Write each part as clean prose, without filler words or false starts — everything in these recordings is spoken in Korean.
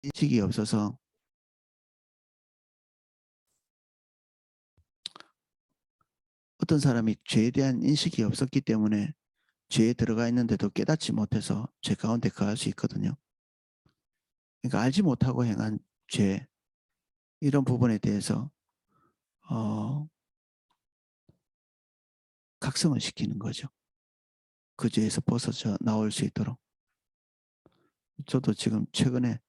인식이 없어서 어떤 사람이 죄에 대한 인식이 없었기 때문에 죄에 들어가 있는데도 깨닫지 못해서 죄 가운데 거할 수 있거든요. 그러니까 알지 못하고 행한 죄, 이런 부분에 대해서 각성을 시키는 거죠. 그 죄에서 벗어져 나올 수 있도록. 저도 지금 최근에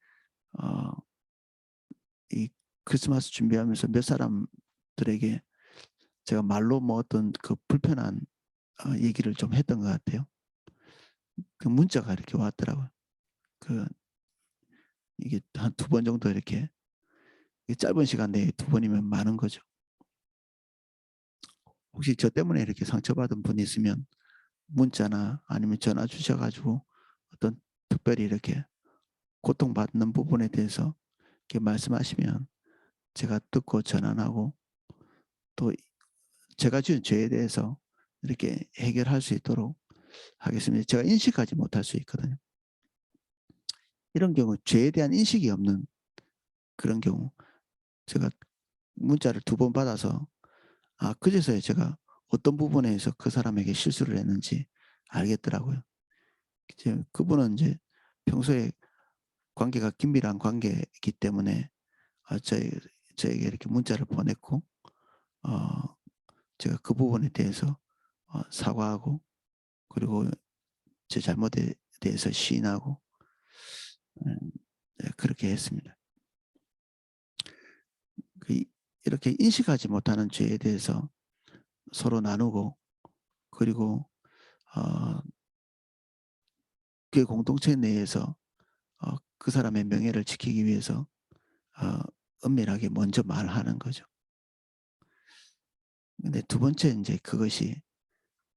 이 크리스마스 준비하면서 몇 사람들에게 제가 말로 뭐 어떤 그 불편한 얘기를 좀 했던 것 같아요. 그 문자가 이렇게 왔더라고요. 그 이게 한 2번 정도 이렇게, 짧은 시간 내에 2번이면 많은 거죠. 혹시 저 때문에 이렇게 상처받은 분이 있으면 문자나 아니면 전화 주셔가지고 어떤 특별히 이렇게 고통받는 부분에 대해서 이렇게 말씀하시면 제가 듣고 전환하고 또 제가 지은 죄에 대해서 이렇게 해결할 수 있도록 하겠습니다. 제가 인식하지 못할 수 있거든요. 이런 경우 죄에 대한 인식이 없는 그런 경우, 제가 문자를 2번 받아서 그제서야 제가 어떤 부분에서 그 사람에게 실수를 했는지 알겠더라고요. 이제 그분은 이제 평소에 관계가 긴밀한 관계이기 때문에 저에게 이렇게 문자를 보냈고 제가 그 부분에 대해서 사과하고 그리고 제 잘못에 대해서 시인하고 네, 그렇게 했습니다. 이렇게 인식하지 못하는 죄에 대해서 서로 나누고 그리고 교회 공동체 내에서 그 사람의 명예를 지키기 위해서 은밀하게 먼저 말하는 거죠. 근데 2번째 이제 그것이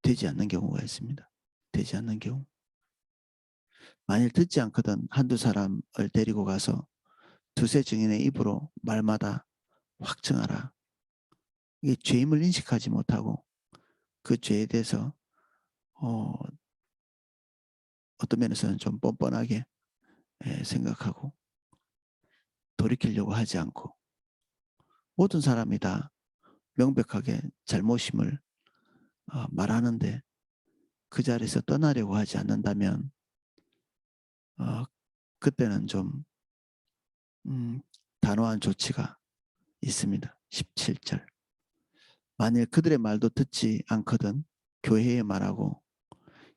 되지 않는 경우가 있습니다. 되지 않는 경우. 만일 듣지 않거든 한두 사람을 데리고 가서 두세 증인의 입으로 말마다 확증하라. 이게 죄임을 인식하지 못하고 그 죄에 대해서 어떤 면에서는 좀 뻔뻔하게 생각하고 돌이키려고 하지 않고 모든 사람이 다 명백하게 잘못임을 말하는데 그 자리에서 떠나려고 하지 않는다면 그때는 좀 단호한 조치가 있습니다. 17절. 만일 그들의 말도 듣지 않거든 교회의 말하고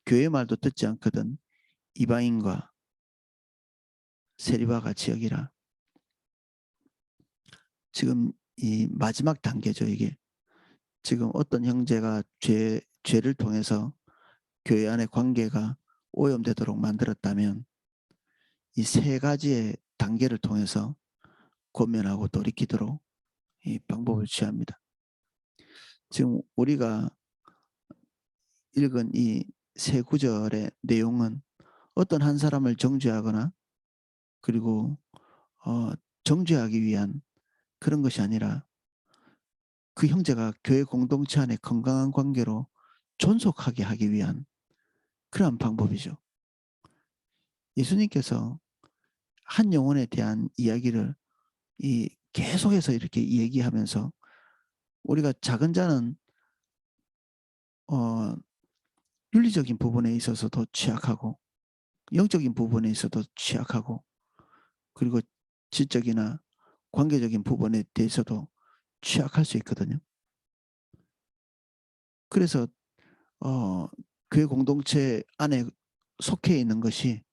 교회의 말도 듣지 않거든 이방인과 세리와 같이 여기라. 지금 이 마지막 단계죠. 이게 지금 어떤 형제가 죄를 통해서 교회 안의 관계가 오염되도록 만들었다면 이 3가지의 단계를 통해서 권면하고 돌이키도록 이 방법을 취합니다. 지금 우리가 읽은 이 3구절의 내용은 어떤 한 사람을 정죄하거나 그리고 정죄하기 위한 그런 것이 아니라 그 형제가 교회 공동체 안에 건강한 관계로 존속하게 하기 위한 그러한 방법이죠. 예수님께서 한 영혼에 대한 이야기를 계속해서 이렇게 얘기하면서 우리가 작은 자는 윤리적인 부분에 있어서도 취약하고 영적인 부분에 있어도 취약하고 그리고 지적이나 관계적인 부분에 대해서도 취약할 수 있거든요. 그래서 교회 공동체 안에 속해 있는 것이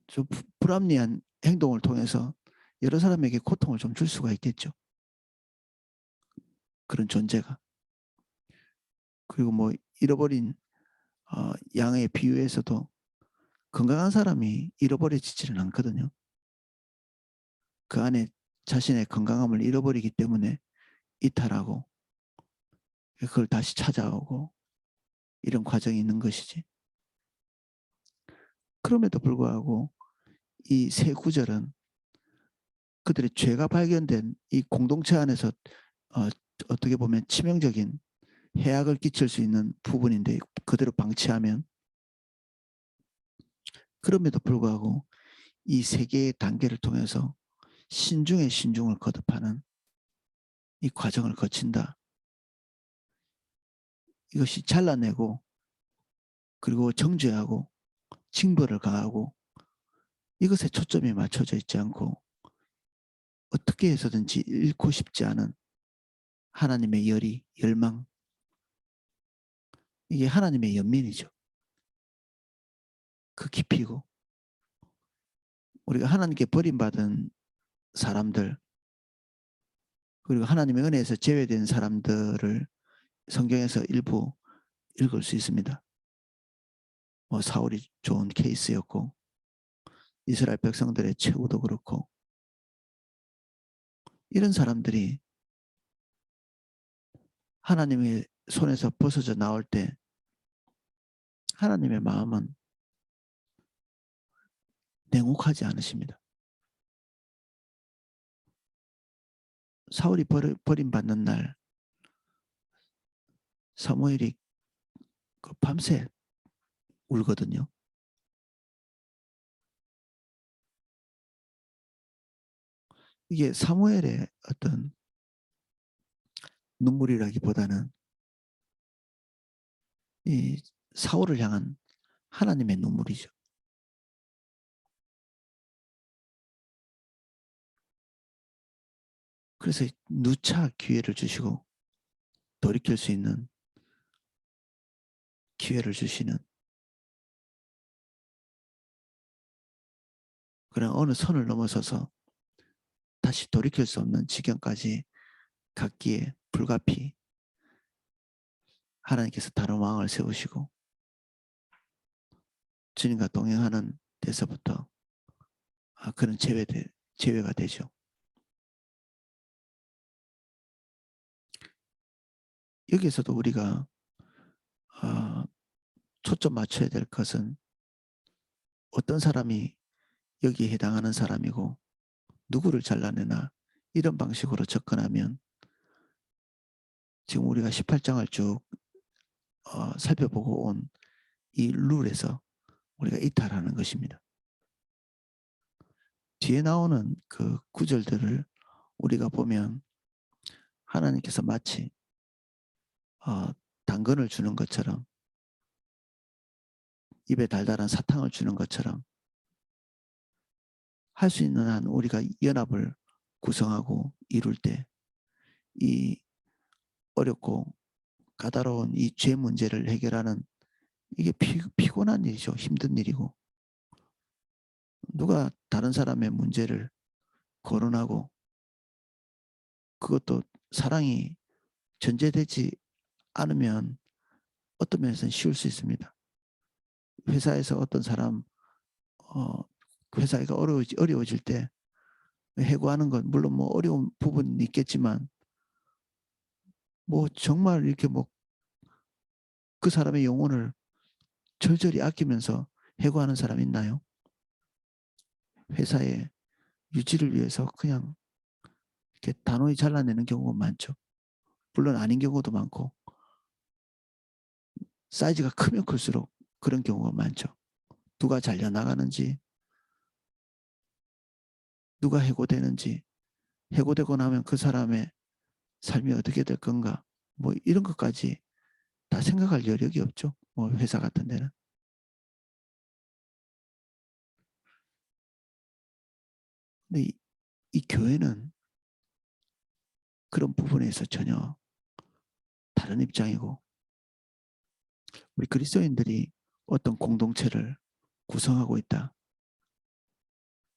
좀 불합리한 행동을 통해서 여러 사람에게 고통을 좀 줄 수가 있겠죠. 그런 존재가. 그리고 뭐 잃어버린 양의 비유에서도 건강한 사람이 잃어버려지지는 않거든요. 그 안에 자신의 건강함을 잃어버리기 때문에 이탈하고 그걸 다시 찾아오고 이런 과정이 있는 것이지. 그럼에도 불구하고 이 3구절은 그들의 죄가 발견된 이 공동체 안에서 어떻게 보면 치명적인 해악을 끼칠 수 있는 부분인데 그대로 방치하면 그럼에도 불구하고 이 세 개의 단계를 통해서 신중에 신중을 거듭하는 이 과정을 거친다. 이것이 잘라내고 그리고 정죄하고 징벌을 가하고 이것에 초점이 맞춰져 있지 않고 어떻게 해서든지 잃고 싶지 않은 하나님의 열의, 열망, 이게 하나님의 연민이죠. 그 깊이고 우리가 하나님께 버림받은 사람들 그리고 하나님의 은혜에서 제외된 사람들을 성경에서 일부 읽을 수 있습니다. 뭐 사울이 좋은 케이스였고 이스라엘 백성들의 최후도 그렇고 이런 사람들이 하나님의 손에서 벗어져 나올 때 하나님의 마음은 냉혹하지 않으십니다. 사울이 버림받는 날 사무엘이 그 밤새 울거든요. 이게 사무엘의 어떤 눈물이라기보다는 이 사울을 향한 하나님의 눈물이죠. 그래서 누차 기회를 주시고 돌이킬 수 있는 기회를 주시는 그런 어느 선을 넘어서서 다시 돌이킬 수 없는 지경까지 갔기에 불가피 하나님께서 다른 왕을 세우시고 주님과 동행하는 데서부터 그런 제외가 되죠. 여기에서도 우리가 초점 맞춰야 될 것은 어떤 사람이 여기에 해당하는 사람이고 누구를 잘라내나 이런 방식으로 접근하면 지금 우리가 18장을 쭉 살펴보고 온 이 룰에서 우리가 이탈하는 것입니다. 뒤에 나오는 그 구절들을 우리가 보면 하나님께서 마치 당근을 주는 것처럼 입에 달달한 사탕을 주는 것처럼 할 수 있는 한 우리가 연합을 구성하고 이룰 때 이 어렵고 까다로운 이 죄 문제를 해결하는 이게 피곤한 일이죠. 힘든 일이고 누가 다른 사람의 문제를 거론하고 그것도 사랑이 전제되지 않으면 어떤 면에서는 쉬울 수 있습니다. 회사에서 어떤 사람 회사가 어려워질 때 해고하는 건 물론 뭐 어려운 부분이 있겠지만 뭐 정말 이렇게 뭐 그 사람의 영혼을 절절히 아끼면서 해고하는 사람 있나요? 회사의 유지를 위해서 그냥 이렇게 단호히 잘라내는 경우가 많죠. 물론 아닌 경우도 많고 사이즈가 크면 클수록 그런 경우가 많죠. 누가 잘려나가는지 누가 해고되는지 해고되고 나면 그 사람의 삶이 어떻게 될 건가 뭐 이런 것까지 다 생각할 여력이 없죠. 뭐 회사 같은 데는. 근데 이 교회는 그런 부분에서 전혀 다른 입장이고 우리 그리스도인들이 어떤 공동체를 구성하고 있다.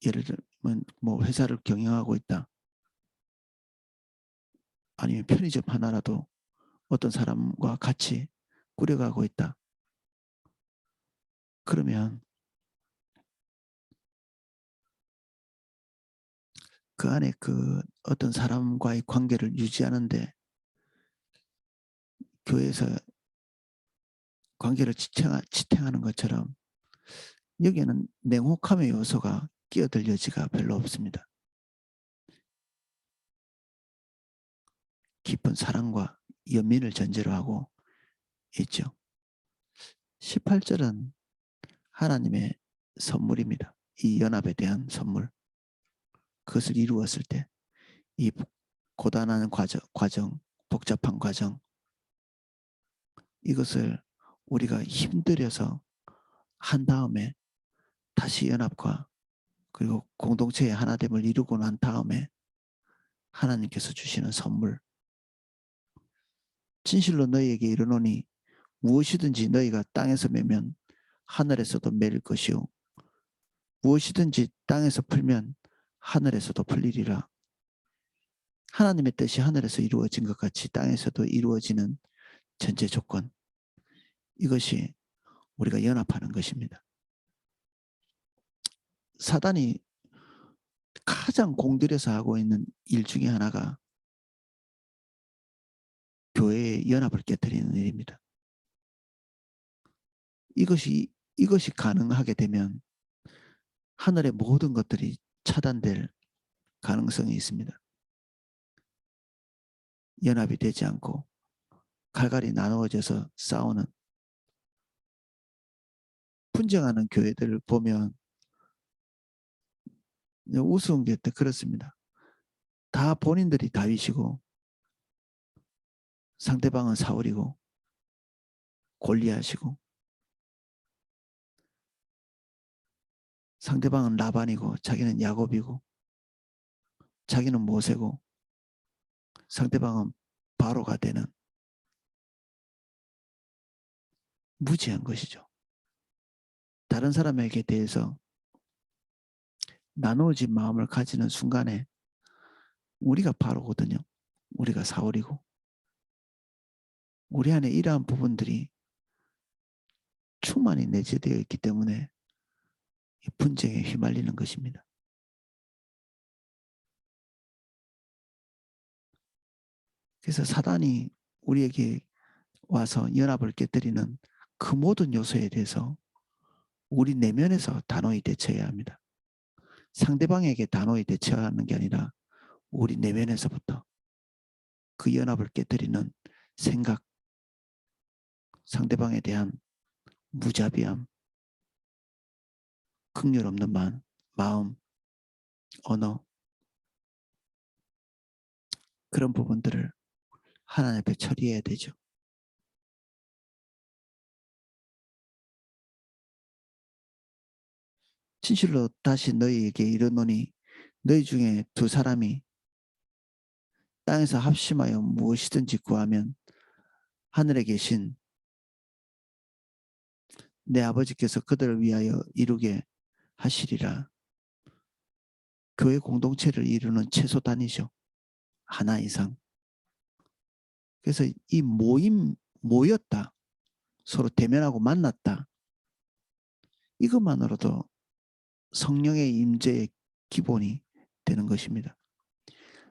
예를 들면 뭐 회사를 경영하고 있다. 아니면 편의점 하나라도 어떤 사람과 같이 꾸려가고 있다. 그러면 그 안에 그 어떤 사람과의 관계를 유지하는데 교회에서 관계를 지탱하는 것처럼 여기에는 냉혹함의 요소가 끼어들 여지가 별로 없습니다. 깊은 사랑과 연민을 전제로 하고 있죠. 18절은 하나님의 선물입니다. 이 연합에 대한 선물, 그것을 이루었을 때 이 고단한 과정, 복잡한 과정, 이것을 우리가 힘들여서 한 다음에 다시 연합과 그리고 공동체의 하나됨을 이루고 난 다음에 하나님께서 주시는 선물, 진실로 너희에게 이르노니 무엇이든지 너희가 땅에서 매면 하늘에서도 매일 것이요 무엇이든지 땅에서 풀면 하늘에서도 풀리리라. 하나님의 뜻이 하늘에서 이루어진 것 같이 땅에서도 이루어지는 전제 조건, 이것이 우리가 연합하는 것입니다. 사단이 가장 공들여서 하고 있는 일 중에 하나가 교회의 연합을 깨뜨리는 일입니다. 이것이 가능하게 되면 하늘의 모든 것들이 차단될 가능성이 있습니다. 연합이 되지 않고 갈갈이 나누어져서 싸우는, 분쟁하는 교회들을 보면 우스운 게 그렇습니다. 다 본인들이 다윗이고 상대방은 사울이고 골리앗이고 상대방은 라반이고 자기는 야곱이고 자기는 모세고 상대방은 바로가 되는, 무지한 것이죠. 다른 사람에게 대해서 나누어진 마음을 가지는 순간에 우리가 바로거든요. 우리가 사울이고 우리 안에 이러한 부분들이 충만히 내재되어 있기 때문에 분쟁에 휘말리는 것입니다. 그래서 사단이 우리에게 와서 연합을 깨뜨리는 그 모든 요소에 대해서 우리 내면에서 단호히 대처해야 합니다. 상대방에게 단호히 대처하는 게 아니라 우리 내면에서부터 그 연합을 깨뜨리는 생각, 상대방에 대한 무자비함, 긍휼 없는 마음, 언어, 그런 부분들을 하나님 앞에 처리해야 되죠. 진실로 다시 너희에게 이르노니 너희 중에 두 사람이 땅에서 합심하여 무엇이든지 구하면 하늘에 계신 내 아버지께서 그들을 위하여 이루게 하시리라. 교회 공동체를 이루는 최소 단위죠. 하나 이상. 그래서 이 모였다. 서로 대면하고 만났다. 이것만으로도 성령의 임재의 기본이 되는 것입니다.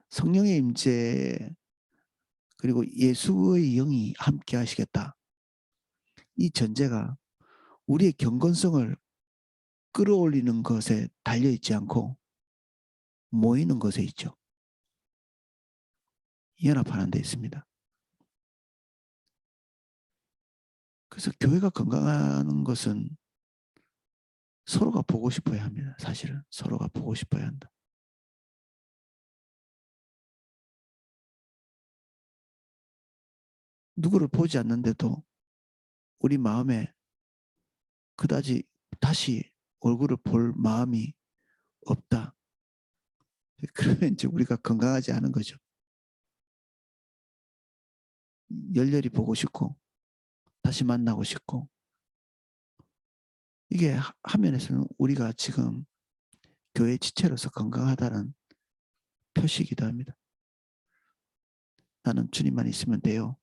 성령의 임재, 그리고 예수의 영이 함께 하시겠다. 이 전제가 우리의 경건성을 끌어올리는 것에 달려있지 않고 모이는 것에 있죠. 연합하는 데 있습니다. 그래서 교회가 건강한 것은 서로가 보고 싶어야 합니다. 사실은 서로가 보고 싶어야 한다. 누구를 보지 않는데도 우리 마음에 그다지 다시 얼굴을 볼 마음이 없다. 그러면 이제 우리가 건강하지 않은 거죠. 열렬히 보고 싶고 다시 만나고 싶고, 이게 화면에서는 우리가 지금 교회 지체로서 건강하다는 표시이기도 합니다. 나는 주님만 있으면 돼요.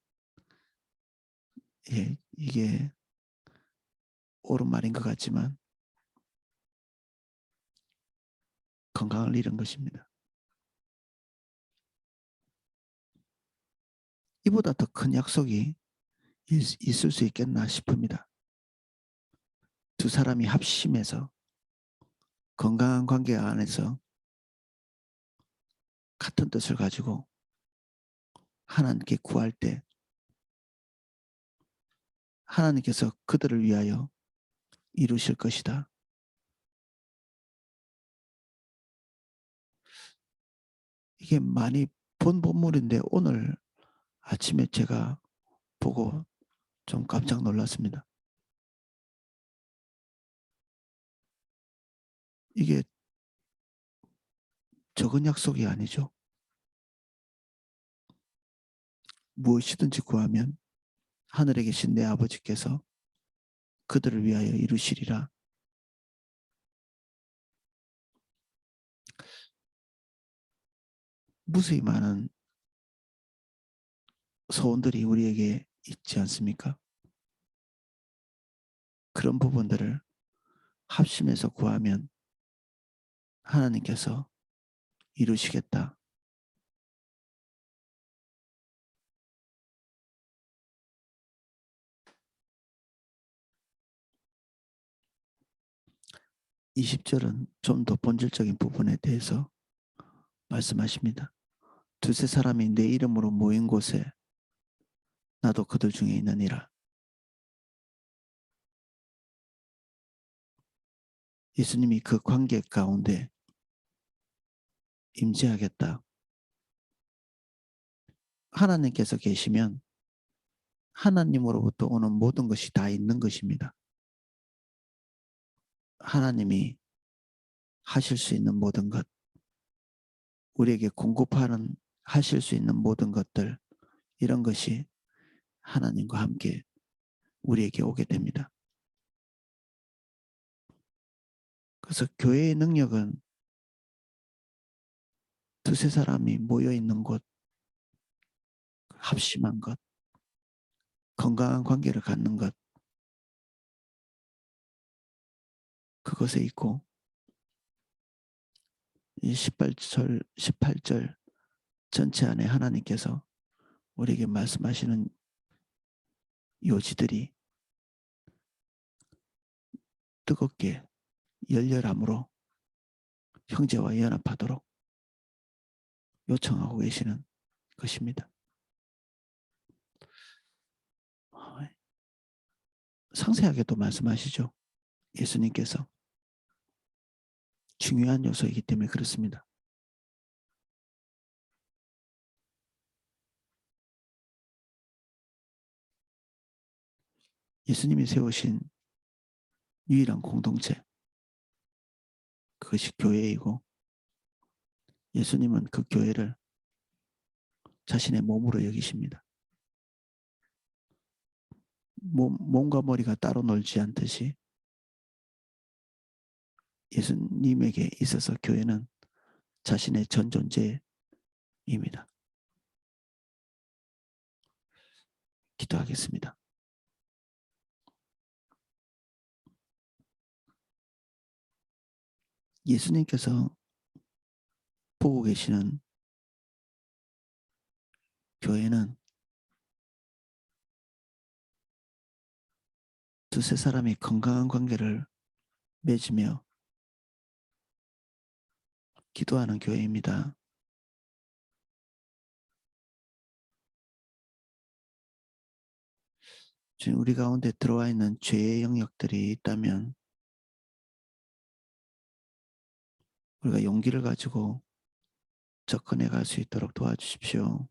예, 이게 옳은 말인 것 같지만 건강을 잃은 것입니다. 이보다 더 큰 약속이 있을 수 있겠나 싶습니다. 두 사람이 합심해서 건강한 관계 안에서 같은 뜻을 가지고 하나님께 구할 때 하나님께서 그들을 위하여 이루실 것이다. 이게 많이 본 본문인데 오늘 아침에 제가 보고 좀 깜짝 놀랐습니다. 이게 적은 약속이 아니죠. 무엇이든지 구하면 하늘에 계신 내 아버지께서 그들을 위하여 이루시리라. 무수히 많은 소원들이 우리에게 있지 않습니까? 그런 부분들을 합심해서 구하면 하나님께서 이루시겠다. (20) 절은 좀 더 본질적인 부분에 대해서 말씀하십니다. 두세 사람이 내 이름으로 모인 곳에 나도 그들 중에 있느니라. 예수님이 그 관계 가운데 임재하겠다. 하나님께서 계시면 하나님으로부터 오는 모든 것이 다 있는 것입니다. 하나님이 하실 수 있는 모든 것, 우리에게 공급하는 하실 수 있는 모든 것들, 이런 것이 하나님과 함께 우리에게 오게 됩니다. 그래서 교회의 능력은 두세 사람이 모여 있는 곳, 합심한 것, 건강한 관계를 갖는 것, 그것에 있고, 이 18절 전체 안에 하나님께서 우리에게 말씀하시는 요지들이 뜨겁게 열렬함으로 형제와 연합하도록 요청하고 계시는 것입니다. 상세하게도 말씀하시죠. 예수님께서. 중요한 요소이기 때문에 그렇습니다. 예수님이 세우신 유일한 공동체, 그것이 교회이고, 예수님은 그 교회를 자신의 몸으로 여기십니다. 몸과 머리가 따로 놀지 않듯이 예수님에게 있어서 교회는 자신의 전 존재입니다. 기도하겠습니다. 예수님께서 보고 계시는 교회는 두세 사람이 건강한 관계를 맺으며 기도하는 교회입니다. 지금 우리 가운데 들어와 있는 죄의 영역들이 있다면 우리가 용기를 가지고 접근해 갈 수 있도록 도와주십시오.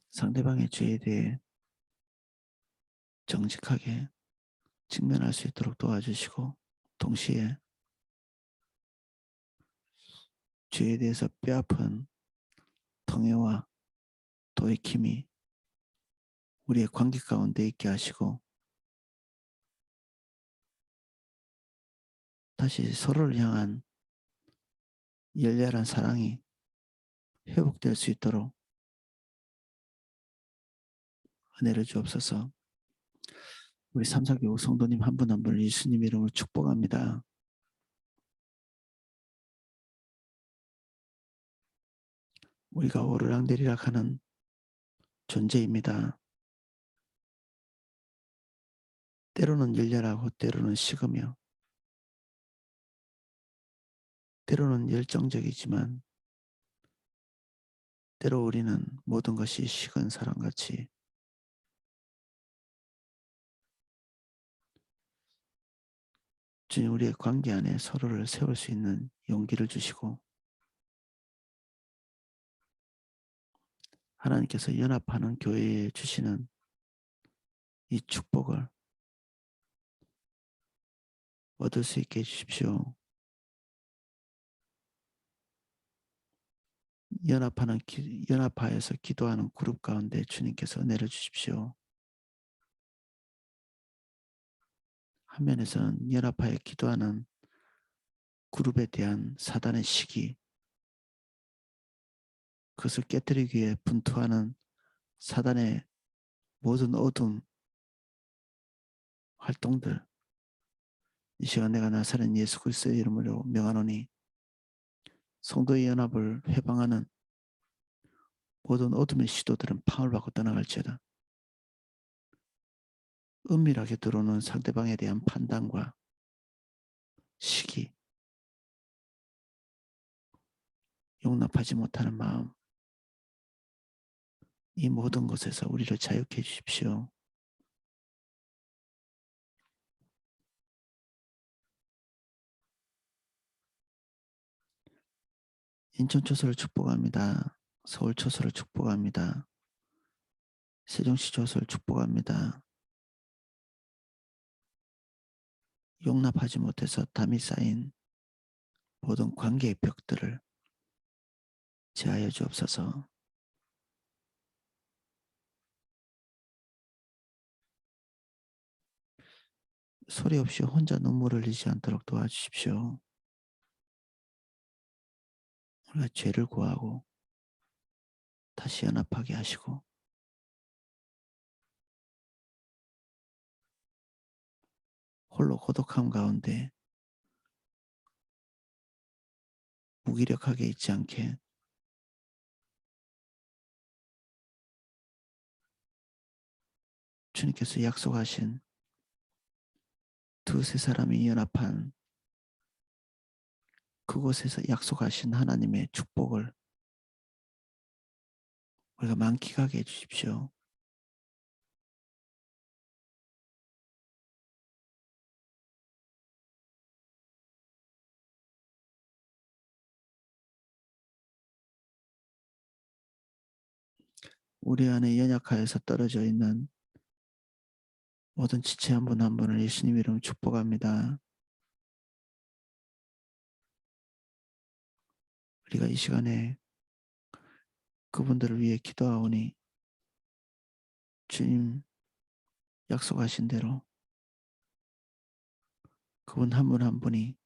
상대방의 죄에 대해 정직하게 직면할 수 있도록 도와주시고, 동시에 죄에 대해서 뼈아픈 통회와 돌이킴이 우리의 관계 가운데 있게 하시고, 다시 서로를 향한 열렬한 사랑이 회복될 수 있도록 은혜를 주옵소서. 우리 삼사교육 성도님 한 분 한 분을 예수님 이름으로 축복합니다. 우리가 오르락내리락 하는 존재입니다. 때로는 열렬하고 때로는 식으며 때로는 열정적이지만 때로 우리는 모든 것이 식은 사람같이 주님, 우리의 관계 안에 서로를 세울 수 있는 용기를 주시고 하나님께서 연합하는 교회에 주시는 이 축복을 얻을 수 있게 해주십시오. 연합하여서 기도하는 그룹 가운데 주님께서 은혜를 주십시오. 한 면에서는 연합하여 기도하는 그룹에 대한 사단의 시기, 그것을 깨뜨리기 위해 분투하는 사단의 모든 어둠 활동들, 이 시간 내가 나사렛 예수 그리스도의 이름으로 명하노니 성도의 연합을 회방하는 모든 어둠의 시도들은 팡을 받고 떠나갈지어다. 은밀하게 들어오는 상대방에 대한 판단과 시기, 용납하지 못하는 마음, 이 모든 것에서 우리를 자유케 해주십시오. 인천 초소를 축복합니다. 서울 초소를 축복합니다. 세종시 초소를 축복합니다. 용납하지 못해서 담이 쌓인 모든 관계의 벽들을 제하여 주옵소서. 소리 없이 혼자 눈물을 흘리지 않도록 도와주십시오. 우리가 죄를 구하고 다시 연합하게 하시고 홀로 고독함 가운데 무기력하게 있지 않게 주님께서 약속하신 두세 사람이 연합한 그곳에서 약속하신 하나님의 축복을 우리가 만끽하게 해주십시오. 우리 안에 연약하여서 떨어져 있는 모든 지체 한 분 한 분을 예수님 이름 축복합니다. 우리가 이 시간에 그분들을 위해 기도하오니 주님 약속하신 대로 그분 한 분 한 분이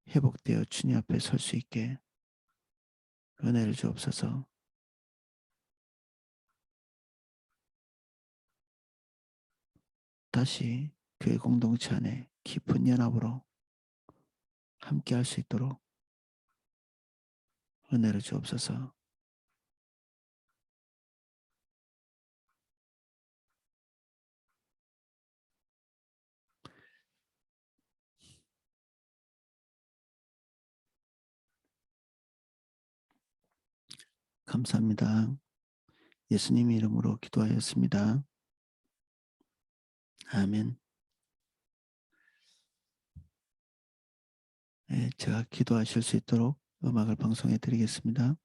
회복되어 주님 앞에 설 수 있게 은혜를 주옵소서. 다시 교회 공동체 안에 깊은 연합으로 함께 할 수 있도록 은혜를 주옵소서. 감사합니다. 예수님 이름으로 기도하였습니다. 아멘. 네, 제가 기도하실 수 있도록 음악을 방송해 드리겠습니다.